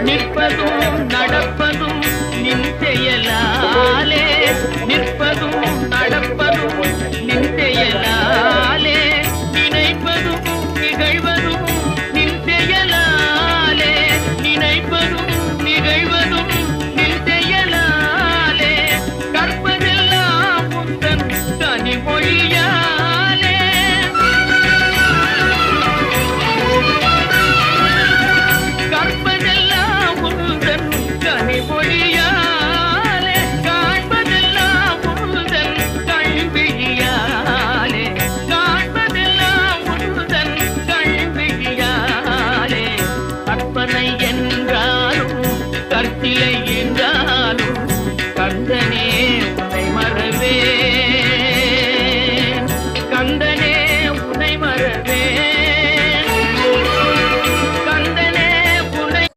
நிற்பதும் நடப்பதும் நின் செயலாலே, நிற்பதும் நடப்பதும் நின் செயலாலே, நினைப்பதும் நிகழ்வதும் நின் செயலாலே, நினைப்பதும் நிகழ்வதும் நின் செயலாலே, கற்பதெல்லாம் உந்தன் கனிமொழியாலே, கற்பதெல்லாம் உந்தன் கனிமொழியாலே, காண்பதெல்லாம் உந்தன் கண்விழியாலே, காண்பதெல்லாம் உந்தன் கண்விழியாலே, கற்பனை என்றாலும் கற்சிலை என்றாலும்